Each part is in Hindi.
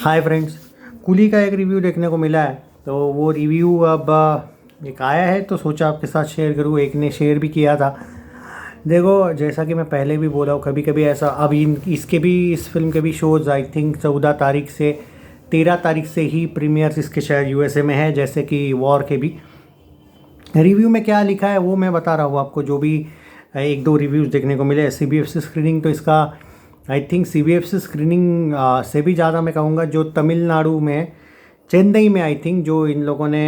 हाय फ्रेंड्स, कूली का एक रिव्यू देखने को मिला है। तो वो रिव्यू अब एक आया है तो सोचा आपके साथ शेयर करूँ। एक ने शेयर भी किया था। देखो, जैसा कि मैं पहले भी बोला हूँ, कभी कभी ऐसा अब इसके भी इस फिल्म के भी शोज़ आई थिंक 14 तारीख से 13 तारीख से ही प्रीमियर्स इसके शायद यूएसए में है, जैसे कि वॉर के भी। रिव्यू में क्या लिखा है वो मैं बता रहा हूँ आपको। जो भी एक दो रिव्यूज़ देखने को मिले, सीबीएफसी स्क्रीनिंग तो इसका आई थिंक सीबीएफसी स्क्रीनिंग से भी ज़्यादा मैं कहूँगा जो तमिलनाडु में, चेन्नई में आई थिंक जो इन लोगों ने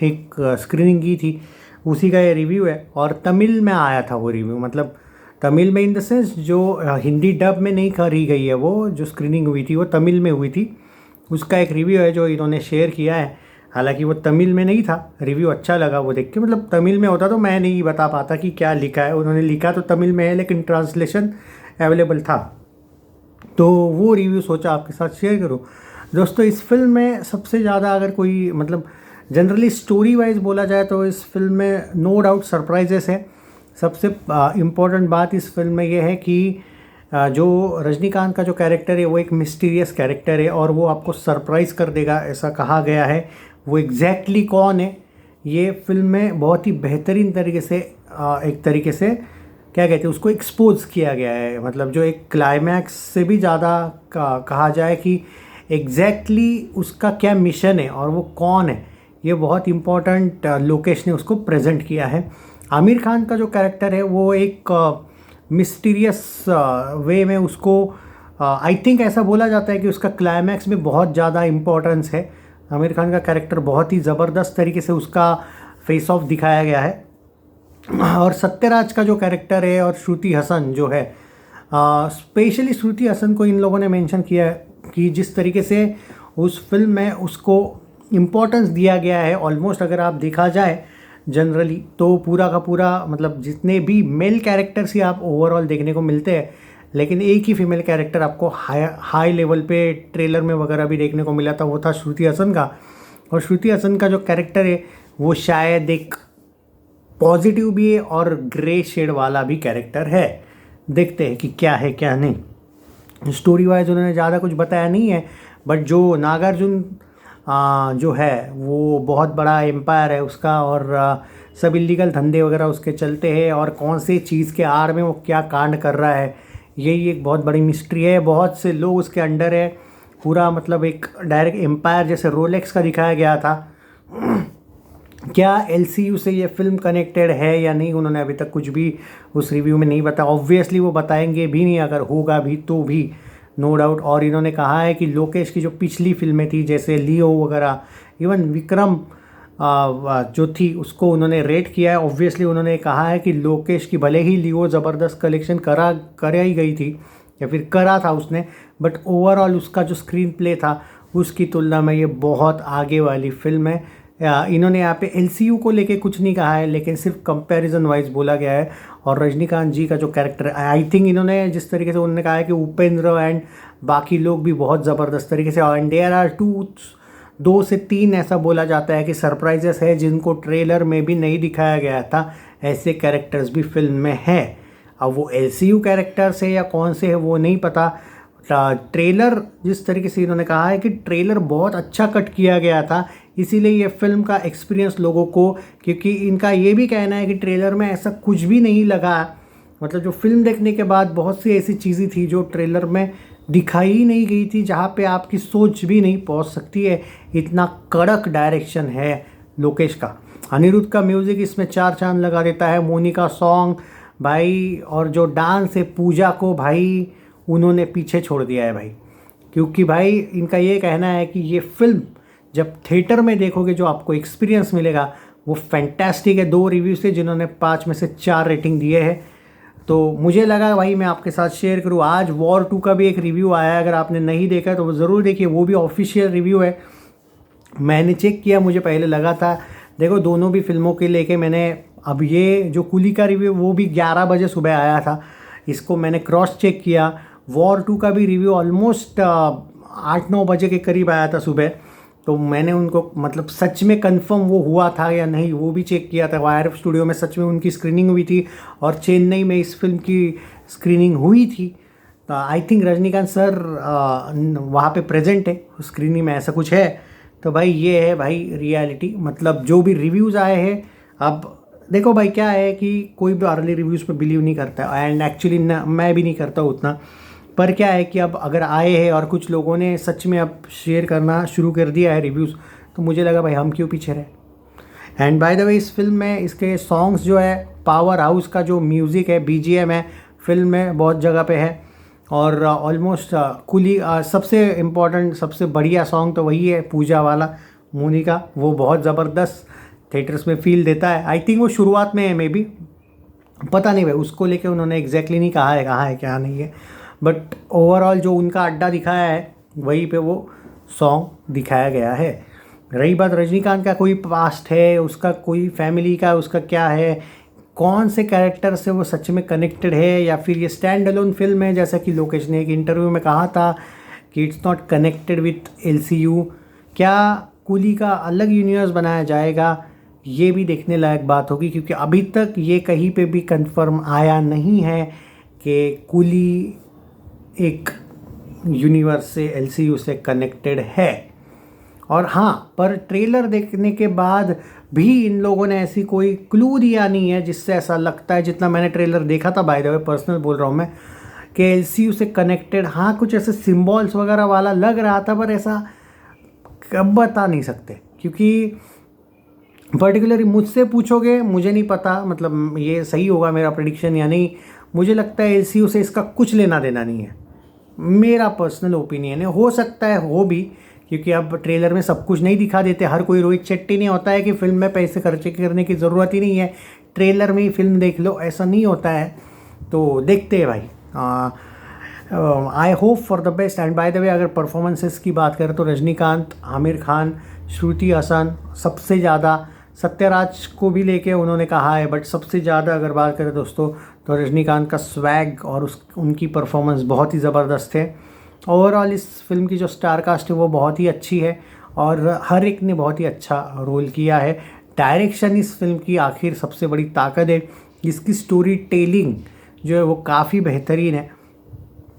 एक स्क्रीनिंग की थी, उसी का ये रिव्यू है। और तमिल में आया था वो रिव्यू, मतलब तमिल में इन द सेंस जो हिंदी डब में नहीं करी गई है, वो जो स्क्रीनिंग हुई थी वो तमिल में हुई थी। उसका एक रिव्यू है जो इन्होंने शेयर किया है। हालांकि वो तमिल में नहीं था। रिव्यू अच्छा लगा वो देख के, मतलब तमिल में होता तो मैं नहीं बता पाता कि क्या लिखा है। उन्होंने लिखा तो तमिल में है लेकिन ट्रांसलेशन अवेलेबल था, तो वो रिव्यू सोचा आपके साथ शेयर करूँ। दोस्तों, इस फिल्म में सबसे ज़्यादा अगर कोई मतलब जनरली स्टोरी वाइज बोला जाए तो इस फिल्म में नो डाउट सरप्राइजेस है। सबसे इम्पोर्टेंट बात इस फिल्म में ये है कि जो रजनीकांत का जो कैरेक्टर है वो एक मिस्टीरियस कैरेक्टर है और वो आपको सरप्राइज़ कर देगा, ऐसा कहा गया है। वो एग्जैक्टली कौन है ये फिल्म में बहुत ही बेहतरीन तरीके से एक तरीके से क्या कहते हैं उसको एक्सपोज किया गया है। मतलब जो एक क्लाइमैक्स से भी ज़्यादा कहा जाए कि एग्जैक्टली उसका क्या मिशन है और वो कौन है, ये बहुत इम्पोर्टेंट लोकेश ने उसको प्रेजेंट किया है। आमिर खान का जो कैरेक्टर है वो एक मिस्टीरियस वे में उसको आई थिंक ऐसा बोला जाता है कि उसका क्लाइमैक्स में बहुत ज़्यादा इम्पोर्टेंस है। आमिर खान का कैरेक्टर बहुत ही ज़बरदस्त तरीके से उसका फेस ऑफ दिखाया गया है। और सत्यराज का जो कैरेक्टर है और श्रुति हसन जो है, स्पेशली श्रुति हसन को इन लोगों ने मेंशन किया है कि जिस तरीके से उस फिल्म में उसको इम्पोर्टेंस दिया गया है। ऑलमोस्ट अगर आप देखा जाए जनरली तो पूरा का पूरा मतलब जितने भी मेल कैरेक्टर्स ही आप ओवरऑल देखने को मिलते हैं, लेकिन एक ही फीमेल कैरेक्टर आपको हाई लेवल पे ट्रेलर में वगैरह भी देखने को मिला था, वो था श्रुति हसन का। और श्रुति हसन का जो कैरेक्टर है वो शायद एक पॉजिटिव भी है और ग्रे शेड वाला भी कैरेक्टर है। देखते हैं कि क्या है क्या नहीं। स्टोरी वाइज उन्होंने ज़्यादा कुछ बताया नहीं है, बट जो नागार्जुन जो है वो बहुत बड़ा एम्पायर है उसका, और सब इलीगल धंधे वगैरह उसके चलते हैं और कौन से चीज़ के आड़ में वो क्या कांड कर रहा है, यही एक बहुत बड़ी मिस्ट्री है। बहुत से लोग उसके अंडर है, पूरा मतलब एक डायरेक्ट एम्पायर जैसे रोलेक्स का दिखाया गया था। क्या एलसीयू से ये फिल्म कनेक्टेड है या नहीं, उन्होंने अभी तक कुछ भी उस रिव्यू में नहीं बताया। ऑब्वियसली वो बताएंगे भी नहीं, अगर होगा भी तो भी नो डाउट। और इन्होंने कहा है कि लोकेश की जो पिछली फिल्में थी जैसे लियो वगैरह, इवन विक्रम जो थी उसको उन्होंने रेट किया है। ऑब्वियसली उन्होंने कहा है कि लोकेश की भले ही लियो ज़बरदस्त कलेक्शन कराई गई थी या फिर करा था उसने, बट ओवरऑल उसका जो स्क्रीन प्ले था उसकी तुलना में ये बहुत आगे वाली फिल्म है। इन्होंने यहाँ पे एलसीयू को लेके कुछ नहीं कहा है, लेकिन सिर्फ कंपैरिजन वाइज बोला गया है। और रजनीकांत जी का जो कैरेक्टर आई थिंक इन्होंने जिस तरीके से उन्होंने कहा है कि उपेंद्र एंड बाकी लोग भी बहुत ज़बरदस्त तरीके से, एंड देयर आर 2 से 3 ऐसा बोला जाता है कि सरप्राइजेस है जिनको ट्रेलर में भी नहीं दिखाया गया था, ऐसे कैरेक्टर्स भी फिल्म में है। अब वो एलसीयू कैरेक्टर्स है या कौन से है वो नहीं पता। ट्रेलर जिस तरीके से इन्होंने कहा है कि ट्रेलर बहुत अच्छा कट किया गया था, इसीलिए ये फिल्म का एक्सपीरियंस लोगों को, क्योंकि इनका ये भी कहना है कि ट्रेलर में ऐसा कुछ भी नहीं लगा, मतलब जो फिल्म देखने के बाद बहुत सी ऐसी चीज़ें थी जो ट्रेलर में दिखाई ही नहीं गई थी, जहाँ पे आपकी सोच भी नहीं पहुँच सकती है। इतना कड़क डायरेक्शन है लोकेश का। अनिरुद्ध का म्यूज़िक इसमें 4 चांद लगा देता है। मोनिका सॉन्ग भाई, और जो डांस है पूजा को भाई उन्होंने पीछे छोड़ दिया है भाई, क्योंकि भाई इनका ये कहना है कि ये फिल्म जब थिएटर में देखोगे जो आपको एक्सपीरियंस मिलेगा वो फैंटास्टिक है। 2 रिव्यूज़ थे जिन्होंने 5 में से 4 रेटिंग दिए हैं, तो मुझे लगा भाई मैं आपके साथ शेयर करूँ। आज वॉर 2 का भी एक रिव्यू आया है, अगर आपने नहीं देखा तो वो ज़रूर देखिए, वो भी ऑफिशियल रिव्यू है। मैंने चेक किया, मुझे पहले लगा था, देखो दोनों भी फिल्मों के लेके मैंने, अब ये जो कूली का रिव्यू वो भी 11 बजे सुबह आया था, इसको मैंने क्रॉस चेक किया। वॉर 2 का भी रिव्यू ऑलमोस्ट 8-9 बजे के करीब आया था सुबह, तो मैंने उनको मतलब सच में कंफर्म वो हुआ था या नहीं वो भी चेक किया था। वायर स्टूडियो में सच में उनकी स्क्रीनिंग हुई थी और चेन्नई में इस फिल्म की स्क्रीनिंग हुई थी। आई थिंक रजनीकांत सर वहाँ पे प्रेजेंट है स्क्रीनिंग में, ऐसा कुछ है। तो भाई ये है भाई रियलिटी, मतलब जो भी रिव्यूज़ आए हैं। अब देखो भाई क्या है कि कोई भी अर्ली रिव्यूज़ पे बिलीव नहीं करता, एंड एक्चुअली मैं भी नहीं करता उतना। पर क्या है कि अब अगर आए हैं और कुछ लोगों ने सच में अब शेयर करना शुरू कर दिया है रिव्यूज़, तो मुझे लगा भाई हम क्यों पीछे रहे। एंड बाय द वे इस फिल्म में इसके सॉन्ग्स जो है, पावर हाउस का जो म्यूज़िक है, बीजीएम है, फिल्म में बहुत जगह पे है। और ऑलमोस्ट कुली सबसे इम्पोर्टेंट सबसे बढ़िया सॉन्ग तो वही है, पूजा वाला मोनिका। वो बहुत ज़बरदस्त थिएटर्स में फील देता है। आई थिंक वो शुरुआत में है, मे बी, पता नहीं भाई, उसको लेके उन्होंने एग्जैक्टली नहीं कहा है कहाँ है क्या नहीं है। बट ओवरऑल जो उनका अड्डा दिखाया है वहीं पे वो सॉन्ग दिखाया गया है। रही बात रजनीकांत का कोई पास्ट है, उसका कोई फैमिली का, उसका क्या है, कौन से कैरेक्टर से वो सच में कनेक्टेड है, या फिर ये स्टैंड अलोन फिल्म है, जैसा कि लोकेश ने एक इंटरव्यू में कहा था कि it's not connected with LCU. क्या कूली का अलग यूनिवर्स बनाया जाएगा, ये भी देखने लायक बात होगी, क्योंकि अभी तक ये कहीं पे भी कंफर्म आया नहीं है कि कूली एक यूनिवर्स से, एलसीयू से कनेक्टेड है। और हाँ, पर ट्रेलर देखने के बाद भी इन लोगों ने ऐसी कोई क्लू दिया नहीं है जिससे ऐसा लगता है, जितना मैंने ट्रेलर देखा था, बाय द वे पर्सनल बोल रहा हूँ मैं, कि एलसीयू से कनेक्टेड। हाँ, कुछ ऐसे सिम्बॉल्स वगैरह वाला लग रहा था, पर ऐसा कब बता नहीं सकते, क्योंकि पर्टिकुलरली मुझसे पूछोगे मुझे नहीं पता, मतलब ये सही होगा मेरा प्रेडिक्शन या नहीं। मुझे लगता है एलसीयू से इसका कुछ लेना देना नहीं है, मेरा पर्सनल ओपिनियन है। हो सकता है हो भी, क्योंकि अब ट्रेलर में सब कुछ नहीं दिखा देते। हर कोई रोहित शेट्टी नहीं होता है कि फिल्म में पैसे खर्च करने की ज़रूरत ही नहीं है, ट्रेलर में ही फिल्म देख लो, ऐसा नहीं होता है। तो देखते हैं भाई। I hope for the best. And by the way अगर परफॉर्मेंसेस की बात करें तो रजनीकांत, आमिर खान, श्रुति हसन, सबसे ज़्यादा सत्यराज को भी लेके उन्होंने कहा है, बट सबसे ज़्यादा अगर बात करें दोस्तों तो रजनीकांत का स्वैग और उनकी परफॉर्मेंस बहुत ही ज़बरदस्त है। ओवरऑल इस फिल्म की जो स्टार कास्ट है वो बहुत ही अच्छी है, और हर एक ने बहुत ही अच्छा रोल किया है। डायरेक्शन इस फिल्म की आखिर सबसे बड़ी ताकत है। इसकी स्टोरी टेलिंग जो है वो काफ़ी बेहतरीन है,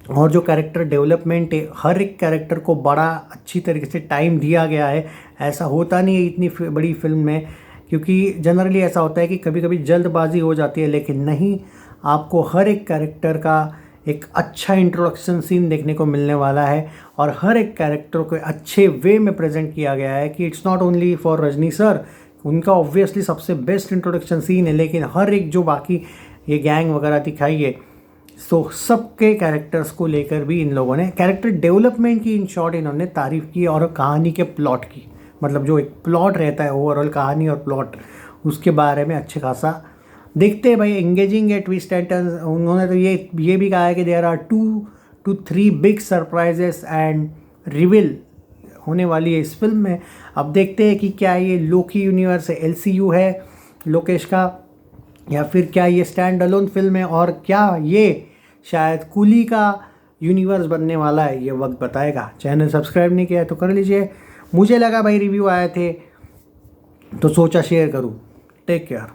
और जो कैरेक्टर डेवलपमेंट है, हर एक कैरेक्टर को बड़ा अच्छी तरीके से टाइम दिया गया है। ऐसा होता नहीं है इतनी बड़ी फिल्म में, क्योंकि जनरली ऐसा होता है कि कभी कभी जल्दबाजी हो जाती है, लेकिन नहीं, आपको हर एक कैरेक्टर का एक अच्छा इंट्रोडक्शन सीन देखने को मिलने वाला है, और हर एक कैरेक्टर को अच्छे वे में प्रेजेंट किया गया है कि it's not only for Rajni sir, उनका ऑब्वियसली सबसे बेस्ट इंट्रोडक्शन सीन है, लेकिन हर एक जो बाकी ये गैंग वगैरह दिखाई है, सो सबके कैरेक्टर्स को लेकर भी इन लोगों ने कैरेक्टर डेवलपमेंट की इन शॉर्ट इन्होंने तारीफ़ की, और कहानी के प्लॉट की, मतलब जो एक प्लॉट रहता है ओवरऑल कहानी और प्लॉट, उसके बारे में अच्छे खासा देखते हैं भाई। एंगेजिंग है, ट्विस्ट एंड टर्न्स। उन्होंने तो ये भी कहा है कि there are 2 to 3 big surprises and reveal होने वाली है इस फिल्म में। अब देखते हैं कि क्या ये लोकी यूनिवर्स है, एलसीयू है लोकेश का, या फिर क्या ये स्टैंड अलोन फिल्म है, और क्या ये शायद कूली का यूनिवर्स बनने वाला है, ये वक्त बताएगा। चैनल सब्सक्राइब नहीं किया है तो कर लीजिए। मुझे लगा भाई रिव्यू आए थे तो सोचा शेयर करूँ। Take care.